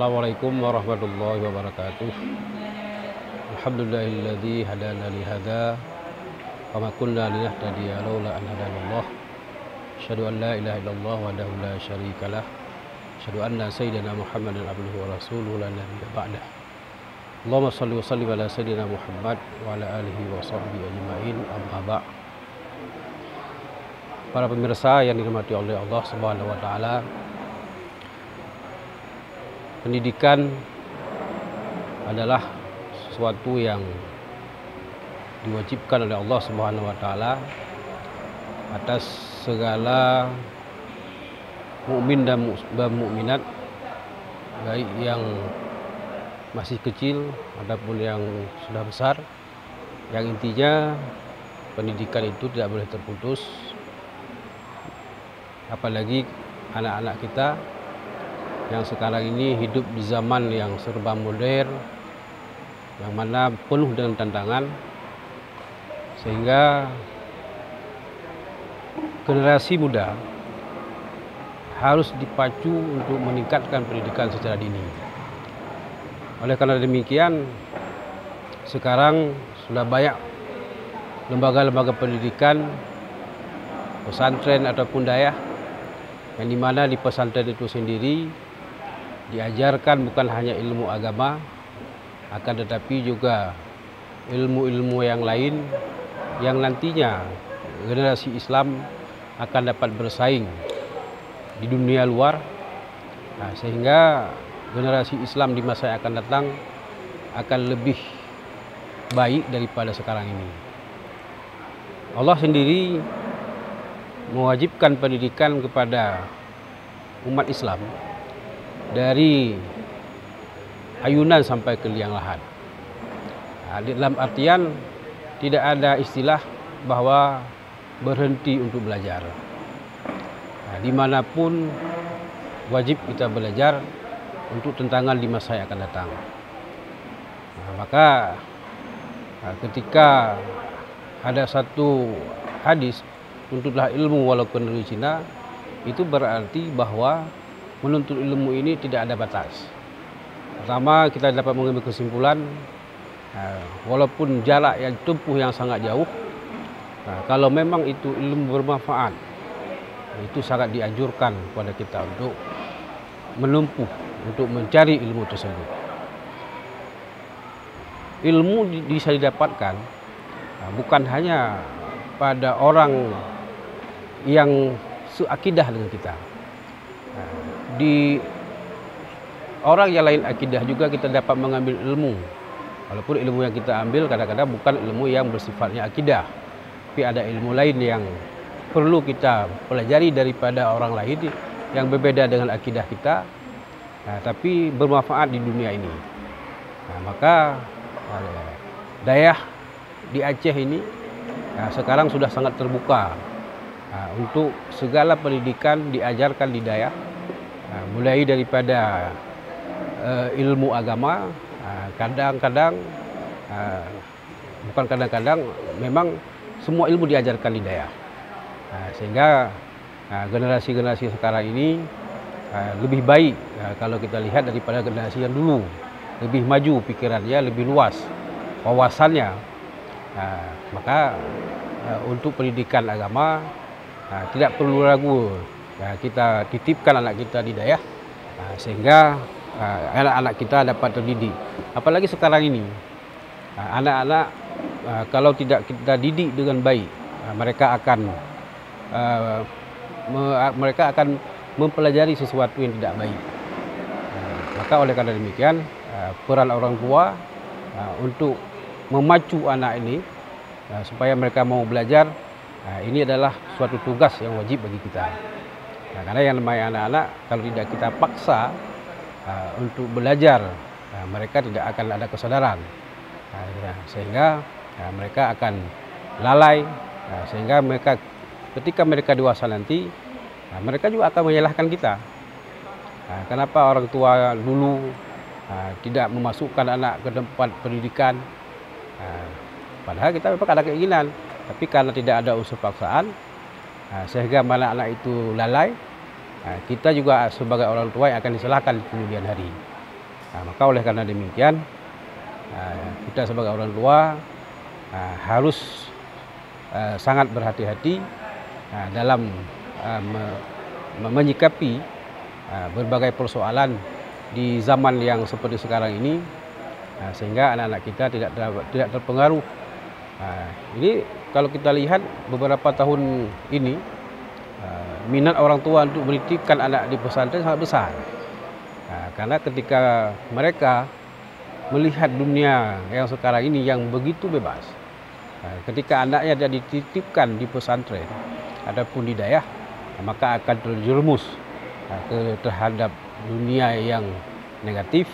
Assalamualaikum warahmatullahi wabarakatuh. Alhamdulillahilladzi hadana li hadza wa ma kunna linahtadiya laula an hadanallah. Asyhadu an la ilaha illallah wahdahu la syarikalah. Asyhadu anna sayyidina Muhammadan abduhu wa rasuluhu la nabiyya ba'dah. Allahumma shalli wa sallim ala sayyidina Muhammad wa ala alihi wa sahbihi ajma'in, amma ba'. Para pemirsa yang dirahmati oleh Allah Subhanahu wa taala, pendidikan adalah sesuatu yang diwajibkan oleh Allah Subhanahu wa taala atas segala mukmin dan mukminat, baik yang masih kecil ataupun yang sudah besar. Yang intinya pendidikan itu tidak boleh terputus, apalagi anak-anak kita yang sekarang ini hidup di zaman yang serba modern, yang mana penuh dengan tantangan, sehingga generasi muda harus dipacu untuk meningkatkan pendidikan secara dini. Oleh karena demikian, sekarang sudah banyak lembaga-lembaga pendidikan, pesantren ataupun dayah, yang dimana di pesantren itu sendiri diajarkan bukan hanya ilmu agama, akan tetapi juga ilmu-ilmu yang lain yang nantinya generasi Islam akan dapat bersaing di dunia luar. Sehingga generasi Islam di masa yang akan datang akan lebih baik daripada sekarang ini. Allah sendiri mewajibkan pendidikan kepada umat Islam dari ayunan sampai ke liang lahat. Dalam artian tidak ada istilah bahwa berhenti untuk belajar. Dimanapun wajib kita belajar untuk tantangan di masa yang akan datang. Maka ketika ada satu hadis, tuntutlah ilmu walaupun dari Cina, itu berarti bahwa menuntut ilmu ini tidak ada batas. Pertama, kita dapat mengambil kesimpulan, walaupun jarak yang tempuh yang sangat jauh, kalau memang itu ilmu bermanfaat, itu sangat dianjurkan kepada kita untuk menempuh, untuk mencari ilmu tersebut. Ilmu bisa didapatkan bukan hanya pada orang yang seakidah dengan kita. Di orang yang lain akidah juga kita dapat mengambil ilmu. Walaupun ilmu yang kita ambil kadang-kadang bukan ilmu yang bersifatnya akidah, tapi ada ilmu lain yang perlu kita pelajari daripada orang lain yang berbeda dengan akidah kita, tapi bermanfaat di dunia ini. Maka dayah di Aceh ini sekarang sudah sangat terbuka untuk segala pendidikan diajarkan di dayah, mulai daripada ilmu agama, kadang-kadang bukan kadang-kadang, memang semua ilmu diajarkan di dayah. Sehingga generasi-generasi sekarang ini lebih baik kalau kita lihat daripada generasi yang dulu, lebih maju pikirannya, lebih luas wawasannya. Maka untuk pendidikan agama tidak perlu ragu, kita titipkan anak kita di dayah, sehingga anak-anak kita dapat terdidik. Apalagi sekarang ini anak-anak kalau tidak kita didik dengan baik, mereka akan mempelajari sesuatu yang tidak baik. Maka oleh karena demikian, peran orang tua untuk memacu anak ini supaya mereka mau belajar, ini adalah suatu tugas yang wajib bagi kita. Karena yang namanya anak-anak, kalau tidak kita paksa untuk belajar, mereka tidak akan ada kesadaran, sehingga mereka akan lalai, sehingga mereka ketika mereka dewasa nanti, mereka juga akan menyalahkan kita. Kenapa orang tua dulu tidak memasukkan anak ke tempat pendidikan, padahal kita memang ada keinginan, tapi karena tidak ada unsur paksaan, sehingga anak-anak itu lalai, kita juga sebagai orang tua yang akan disalahkan di kemudian hari. Maka oleh karena demikian kita sebagai orang tua harus sangat berhati-hati dalam menyikapi berbagai persoalan di zaman yang seperti sekarang ini, sehingga anak-anak kita tidak terpengaruh. Ini kalau kita lihat beberapa tahun ini minat orang tua untuk menitipkan anak di pesantren sangat besar, karena ketika mereka melihat dunia yang sekarang ini yang begitu bebas, ketika anaknya tidak dititipkan di pesantren ataupun di daerah, maka akan terjerumus terhadap dunia yang negatif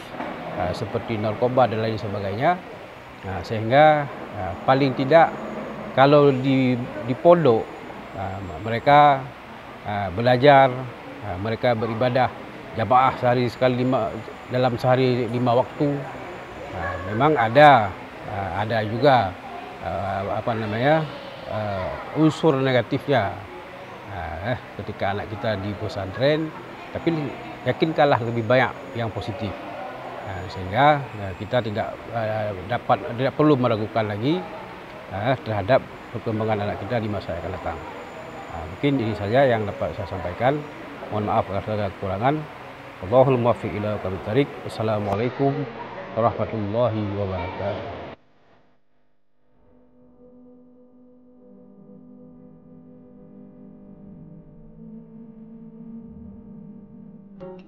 seperti narkoba dan lain sebagainya. Sehingga paling tidak kalau di pondok mereka belajar, mereka beribadah jamaah sehari sekali dalam sehari 5 waktu. Memang ada juga unsur negatifnya ketika anak kita di pesantren, tapi yakinkanlah lebih banyak yang positif, sehingga kita tidak perlu meragukan lagi terhadap perkembangan anak kita di masa yang akan datang. Mungkin ini saja yang dapat saya sampaikan. Mohon maaf atas segala kekurangan. Wallahul muwaffiq ila aqwamit thoriq. Wassalamualaikum warahmatullahi wabarakatuh.